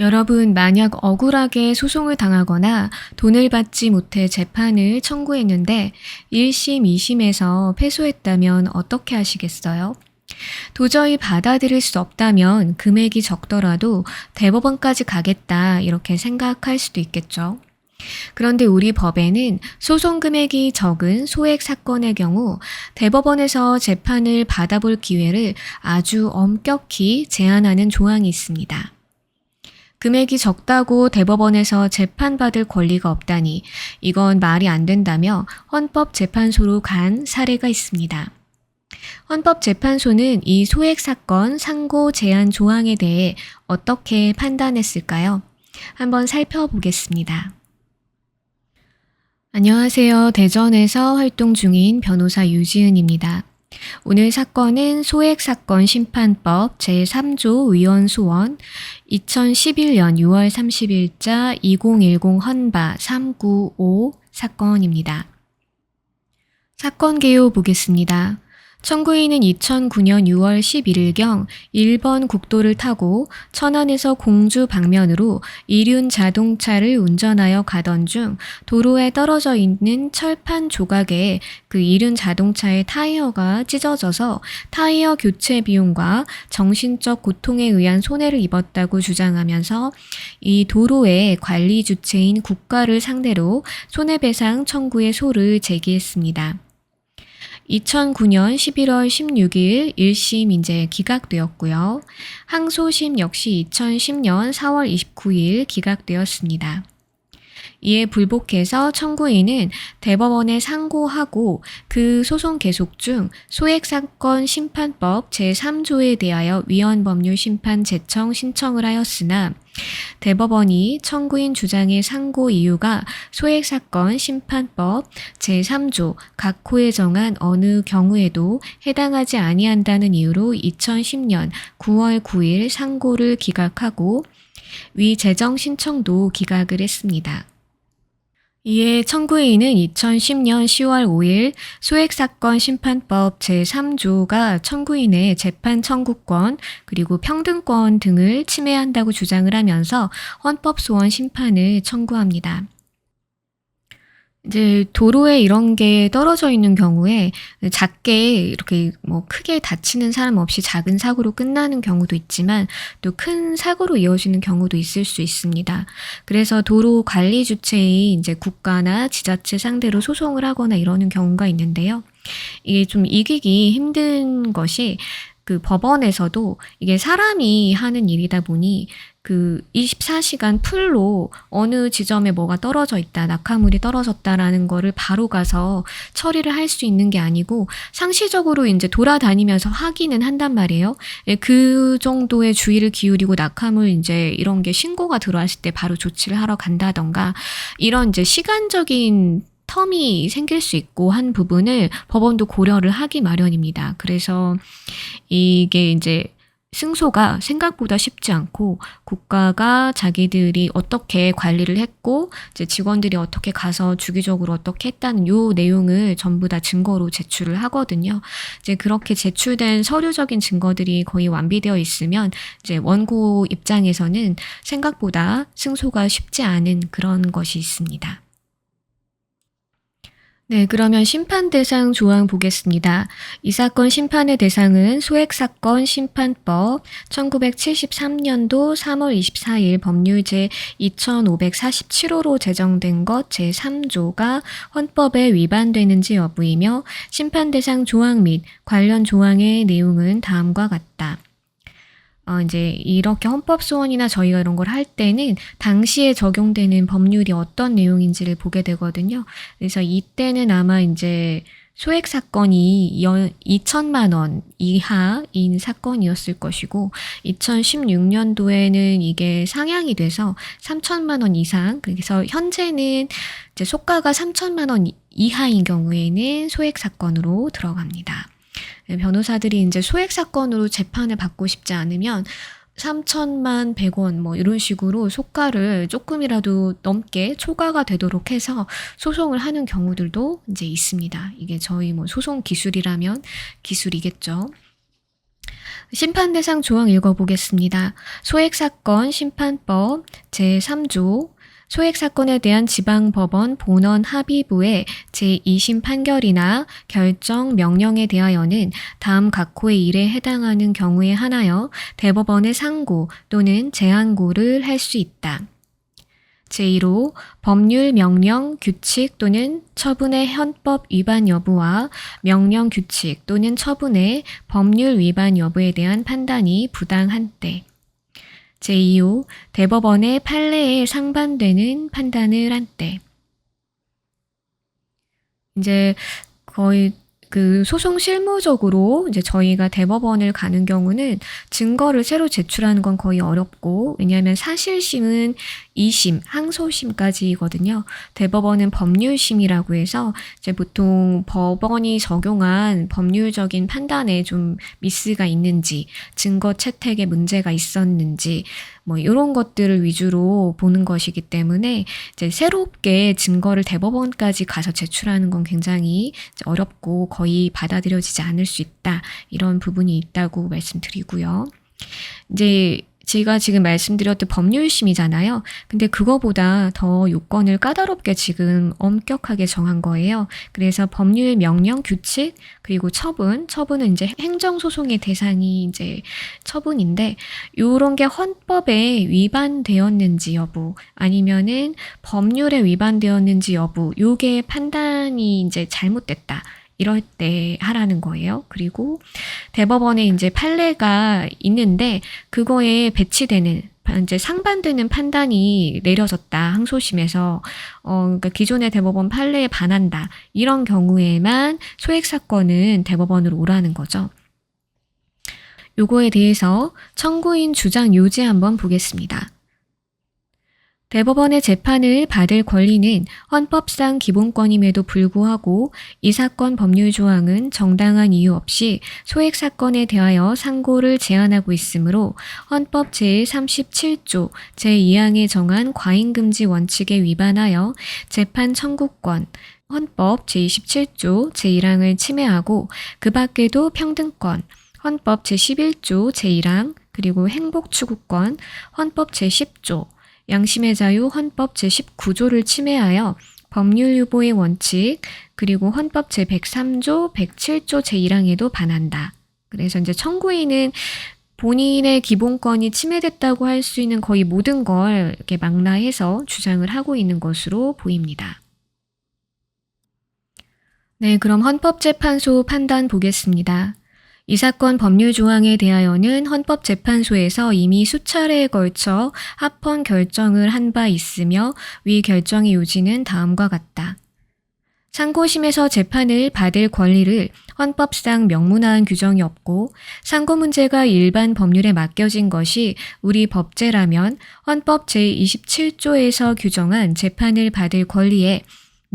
여러분, 만약 억울하게 소송을 당하거나 돈을 받지 못해 재판을 청구했는데 1심, 2심에서 패소했다면 어떻게 하시겠어요? 도저히 받아들일 수 없다면 금액이 적더라도 대법원까지 가겠다 이렇게 생각할 수도 있겠죠. 그런데 우리 법에는 소송 금액이 적은 소액 사건의 경우 대법원에서 재판을 받아볼 기회를 아주 엄격히 제한하는 조항이 있습니다. 금액이 적다고 대법원에서 재판받을 권리가 없다니 이건 말이 안 된다며 헌법재판소로 간 사례가 있습니다. 헌법재판소는 이 소액 사건 상고 제한 조항에 대해 어떻게 판단했을까요? 한번 살펴보겠습니다. 안녕하세요. 대전에서 활동 중인 변호사 유지은입니다. 오늘 사건은 소액사건 심판법 제3조 위헌소원 2011년 6월 30일자 2010 헌바 395 사건입니다. 사건 개요 보겠습니다. 청구인은 2009년 6월 11일경 1번 국도를 타고 천안에서 공주 방면으로 이륜 자동차를 운전하여 가던 중 도로에 떨어져 있는 철판 조각에 그 이륜 자동차의 타이어가 찢어져서 타이어 교체 비용과 정신적 고통에 의한 손해를 입었다고 주장하면서 이 도로의 관리 주체인 국가를 상대로 손해배상 청구의 소를 제기했습니다. 2009년 11월 16일 1심 이제 기각되었고요. 항소심 역시 2010년 4월 29일 기각되었습니다. 이에 불복해서 청구인은 대법원에 상고하고 그 소송 계속 중 소액사건 심판법 제3조에 대하여 위헌법률 심판 제청 신청을 하였으나 대법원이 청구인 주장의 상고 이유가 소액사건 심판법 제3조 각 호에 정한 어느 경우에도 해당하지 아니한다는 이유로 2010년 9월 9일 상고를 기각하고 위 재정 신청도 기각을 했습니다. 이에 청구인은 2010년 10월 5일 소액사건 심판법 제3조가 청구인의 재판 청구권 그리고 평등권 등을 침해한다고 주장을 하면서 헌법소원 심판을 청구합니다. 이제 도로에 이런 게 떨어져 있는 경우에 작게 이렇게 뭐 크게 다치는 사람 없이 작은 사고로 끝나는 경우도 있지만 또 큰 사고로 이어지는 경우도 있을 수 있습니다. 그래서 도로 관리 주체인 이제 국가나 지자체 상대로 소송을 하거나 이러는 경우가 있는데요. 이게 좀 이기기 힘든 것이 그 법원에서도 이게 사람이 하는 일이다 보니 그 24시간 풀로 어느 지점에 뭐가 떨어져 있다, 낙하물이 떨어졌다라는 거를 바로 가서 처리를 할 수 있는 게 아니고 상시적으로 이제 돌아다니면서 확인은 한단 말이에요. 그 정도의 주의를 기울이고 낙하물 이제 이런 게 신고가 들어왔을 때 바로 조치를 하러 간다던가 이런 이제 시간적인 텀이 생길 수 있고 한 부분을 법원도 고려를 하기 마련입니다. 그래서 이게 이제 승소가 생각보다 쉽지 않고 국가가 자기들이 어떻게 관리를 했고 이제 직원들이 어떻게 가서 주기적으로 어떻게 했다는 요 내용을 전부 다 증거로 제출을 하거든요. 이제 그렇게 제출된 서류적인 증거들이 거의 완비되어 있으면 이제 원고 입장에서는 생각보다 승소가 쉽지 않은 그런 것이 있습니다. 네, 그러면 심판 대상 조항 보겠습니다. 이 사건 심판의 대상은 소액사건 심판법 1973년도 3월 24일 법률 제 2547호로 제정된 것 제3조가 헌법에 위반되는지 여부이며 심판 대상 조항 및 관련 조항의 내용은 다음과 같다. 이제 이렇게 헌법소원이나 저희가 이런 걸 할 때는 당시에 적용되는 법률이 어떤 내용인지를 보게 되거든요. 그래서 이때는 아마 이제 소액 사건이 2천만 원 이하인 사건이었을 것이고 2016년도에는 이게 상향이 돼서 3천만 원 이상, 그래서 현재는 이제 속가가 3천만 원 이하인 경우에는 소액 사건으로 들어갑니다. 변호사들이 이제 소액 사건으로 재판을 받고 싶지 않으면 3천만 100원 뭐 이런 식으로 속가를 조금이라도 넘게 초과가 되도록 해서 소송을 하는 경우들도 이제 있습니다. 이게 저희 뭐 소송 기술이라면 기술이겠죠. 심판 대상 조항 읽어보겠습니다. 소액사건 심판법 제3조 소액사건에 대한 지방법원 본원 합의부의 제2심 판결이나 결정, 명령에 대하여는 다음 각호의 일에 해당하는 경우에 한하여 대법원의 상고 또는 재항고를 할 수 있다. 제1호 법률, 명령, 규칙 또는 처분의 헌법 위반 여부와 명령, 규칙 또는 처분의 법률 위반 여부에 대한 판단이 부당한 때. 제2호 대법원의 판례에 상반되는 판단을 한 때. 이제 거의 그 소송 실무적으로 이제 저희가 대법원을 가는 경우는 증거를 새로 제출하는 건 거의 어렵고, 왜냐하면 사실심은 2심, 항소심까지거든요. 대법원은 법률심이라고 해서 이제 보통 법원이 적용한 법률적인 판단에 좀 미스가 있는지, 증거 채택에 문제가 있었는지, 뭐 이런 것들을 위주로 보는 것이기 때문에 이제 새롭게 증거를 대법원까지 가서 제출하는 건 굉장히 어렵고 거의 받아들여지지 않을 수 있다. 이런 부분이 있다고 말씀드리고요. 이제 제가 지금 말씀드렸던 법률심이잖아요. 근데 그거보다 더 요건을 까다롭게 지금 엄격하게 정한 거예요. 그래서 법률, 명령, 규칙, 그리고 처분은 이제 행정소송의 대상이 이제 처분인데, 요런 게 헌법에 위반되었는지 여부, 아니면은 법률에 위반되었는지 여부, 요게 판단이 이제 잘못됐다. 이럴 때 하라는 거예요. 그리고 대법원에 이제 판례가 있는데 그거에 배치되는 이제 상반되는 판단이 내려졌다. 항소심에서 그러니까 기존의 대법원 판례에 반한다. 이런 경우에만 소액 사건은 대법원으로 오라는 거죠. 요거에 대해서 청구인 주장 요지 한번 보겠습니다. 대법원의 재판을 받을 권리는 헌법상 기본권임에도 불구하고 이 사건 법률 조항은 정당한 이유 없이 소액 사건에 대하여 상고를 제한하고 있으므로 헌법 제37조 제2항에 정한 과잉금지 원칙에 위반하여 재판 청구권, 헌법 제27조 제1항을 침해하고 그 밖에도 평등권, 헌법 제11조 제1항, 그리고 행복추구권, 헌법 제10조, 양심의 자유 헌법 제19조를 침해하여 법률 유보의 원칙, 그리고 헌법 제103조, 107조 제1항에도 반한다. 그래서 이제 청구인은 본인의 기본권이 침해됐다고 할 수 있는 거의 모든 걸 이렇게 망라해서 주장을 하고 있는 것으로 보입니다. 네, 그럼 헌법재판소 판단 보겠습니다. 이 사건 법률 조항에 대하여는 헌법재판소에서 이미 수차례에 걸쳐 합헌 결정을 한 바 있으며 위 결정의 요지는 다음과 같다. 상고심에서 재판을 받을 권리를 헌법상 명문화한 규정이 없고 상고 문제가 일반 법률에 맡겨진 것이 우리 법제라면 헌법 제27조에서 규정한 재판을 받을 권리에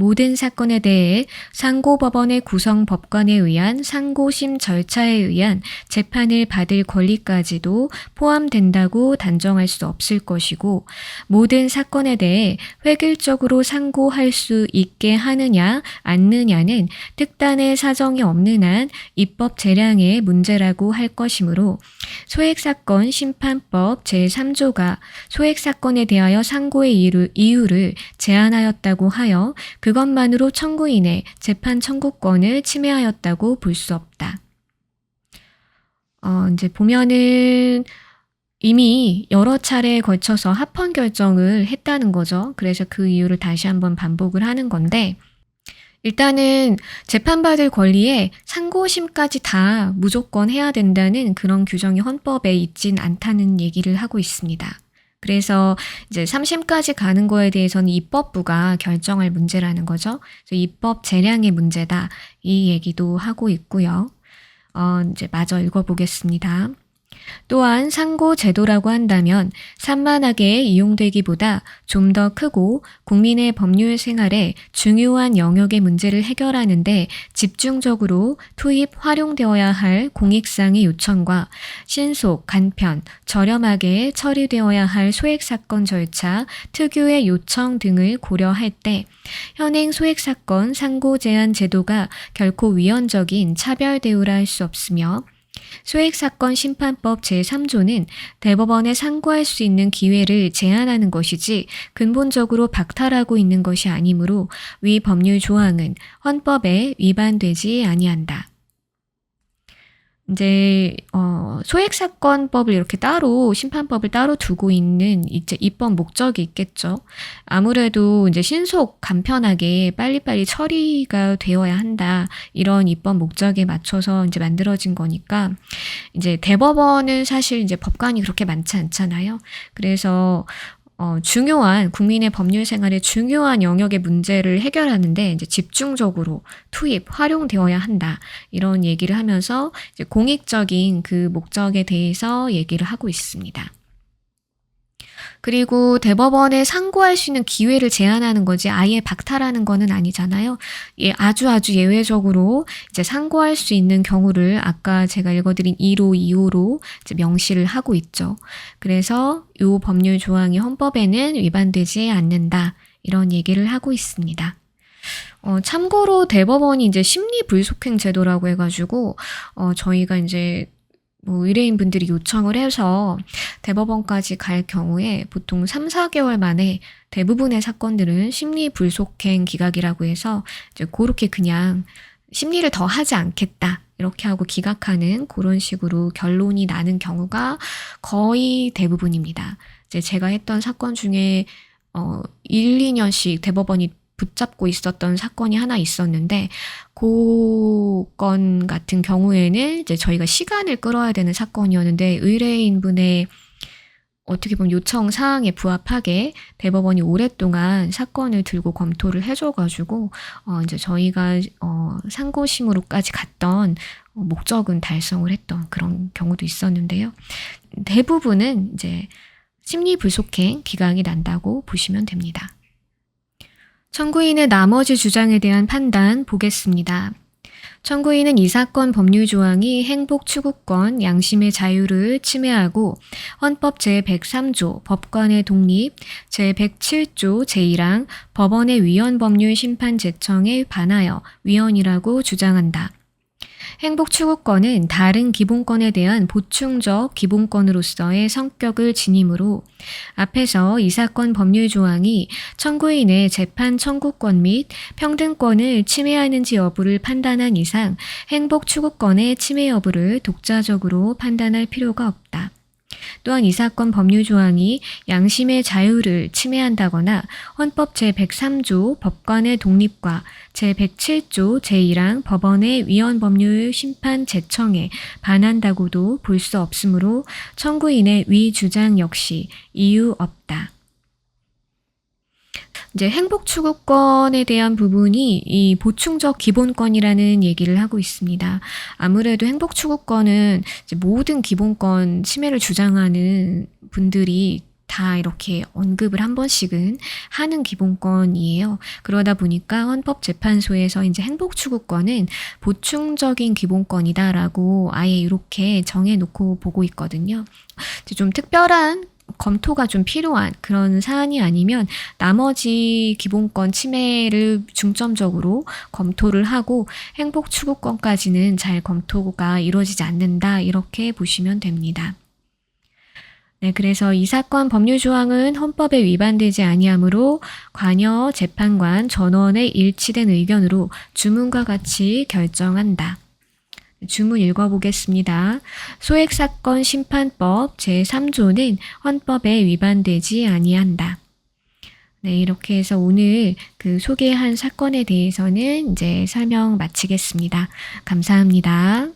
모든 사건에 대해 상고법원의 구성 법관에 의한 상고심 절차에 의한 재판을 받을 권리까지도 포함된다고 단정할 수 없을 것이고, 모든 사건에 대해 획일적으로 상고할 수 있게 하느냐 않느냐는 특단의 사정이 없는 한 입법 재량의 문제라고 할 것이므로 소액사건 심판법 제3조가 소액사건에 대하여 상고의 이유를 제한하였다고 하여 그것만으로 청구인의 재판 청구권을 침해하였다고 볼 수 없다. 이제 보면은 이미 여러 차례에 걸쳐서 합헌 결정을 했다는 거죠. 그래서 그 이유를 다시 한번 반복을 하는 건데, 일단은 재판받을 권리에 상고심까지 다 무조건 해야 된다는 그런 규정이 헌법에 있진 않다는 얘기를 하고 있습니다. 그래서 이제 3심까지 가는 거에 대해서는 입법부가 결정할 문제라는 거죠. 그래서 입법 재량의 문제다. 이 얘기도 하고 있고요. 이제 마저 읽어보겠습니다. 또한 상고 제도라고 한다면 산만하게 이용되기보다 좀 더 크고 국민의 법률 생활에 중요한 영역의 문제를 해결하는 데 집중적으로 투입 활용되어야 할 공익상의 요청과 신속, 간편, 저렴하게 처리되어야 할 소액사건 절차, 특유의 요청 등을 고려할 때 현행 소액사건 상고 제한 제도가 결코 위헌적인 차별 대우라 할 수 없으며, 소액사건 심판법 제3조는 대법원에 상고할 수 있는 기회를 제한하는 것이지 근본적으로 박탈하고 있는 것이 아니므로 위 법률 조항은 헌법에 위반되지 아니한다. 이제 소액사건법을 이렇게 따로 심판법을 따로 두고 있는 이제 입법 목적이 있겠죠. 아무래도 이제 신속 간편하게 빨리빨리 처리가 되어야 한다. 이런 입법 목적에 맞춰서 이제 만들어진 거니까 이제 대법원은 사실 이제 법관이 그렇게 많지 않잖아요. 그래서 중요한 국민의 법률 생활의 중요한 영역의 문제를 해결하는데 이제 집중적으로 투입, 활용되어야 한다. 이런 얘기를 하면서 이제 공익적인 그 목적에 대해서 얘기를 하고 있습니다. 그리고 대법원에 상고할 수 있는 기회를 제한하는 거지 아예 박탈하는 거는 아니잖아요. 예, 아주 예외적으로 이제 상고할 수 있는 경우를 아까 제가 읽어드린 1호, 2호로 이제 명시를 하고 있죠. 그래서 이 법률 조항이 헌법에는 위반되지 않는다. 이런 얘기를 하고 있습니다. 참고로 대법원이 이제 심리불속행 제도라고 해가지고 저희가 이제 의뢰인분들이 요청을 해서 대법원까지 갈 경우에 보통 3, 4개월 만에 대부분의 사건들은 심리불속행 기각이라고 해서 이제 그렇게 그냥 심리를 더 하지 않겠다 이렇게 하고 기각하는 그런 식으로 결론이 나는 경우가 거의 대부분입니다. 이제 제가 했던 사건 중에 1, 2년씩 대법원이 붙잡고 있었던 사건이 하나 있었는데 그 건 같은 경우에는 이제 저희가 시간을 끌어야 되는 사건이었는데 의뢰인분의 어떻게 보면 요청 사항에 부합하게 대법원이 오랫동안 사건을 들고 검토를 해줘가지고 이제 저희가 상고심으로까지 갔던 목적은 달성을 했던 그런 경우도 있었는데요. 대부분은 이제 심리불속행 기각이 난다고 보시면 됩니다. 청구인의 나머지 주장에 대한 판단 보겠습니다. 청구인은 이 사건 법률 조항이 행복 추구권, 양심의 자유를 침해하고 헌법 제103조 법관의 독립, 제107조 제1항 법원의 위헌 법률 심판 제청에 반하여 위헌이라고 주장한다. 행복 추구권은 다른 기본권에 대한 보충적 기본권으로서의 성격을 지니므로 앞에서 이 사건 법률 조항이 청구인의 재판 청구권 및 평등권을 침해하는지 여부를 판단한 이상 행복 추구권의 침해 여부를 독자적으로 판단할 필요가 없다. 또한 이 사건 법률 조항이 양심의 자유를 침해한다거나 헌법 제103조 법관의 독립과 제107조 제1항 법원의 위헌 법률 심판 제청에 반한다고도 볼 수 없으므로 청구인의 위 주장 역시 이유 없다. 이제 행복 추구권에 대한 부분이 이 보충적 기본권이라는 얘기를 하고 있습니다. 아무래도 행복 추구권은 이제 모든 기본권 침해를 주장하는 분들이 다 이렇게 언급을 한 번씩은 하는 기본권이에요. 그러다 보니까 헌법재판소에서 이제 행복 추구권은 보충적인 기본권이다라고 아예 이렇게 정해놓고 보고 있거든요. 이제 좀 특별한 검토가 좀 필요한 그런 사안이 아니면 나머지 기본권 침해를 중점적으로 검토를 하고 행복 추구권까지는 잘 검토가 이루어지지 않는다 이렇게 보시면 됩니다. 네, 그래서 이 사건 법률 조항은 헌법에 위반되지 아니하므로 관여 재판관 전원의 일치된 의견으로 주문과 같이 결정한다. 주문 읽어보겠습니다. 소액사건 심판법 제3조는 헌법에 위반되지 아니한다. 네, 이렇게 해서 오늘 그 소개한 사건에 대해서는 이제 설명 마치겠습니다. 감사합니다.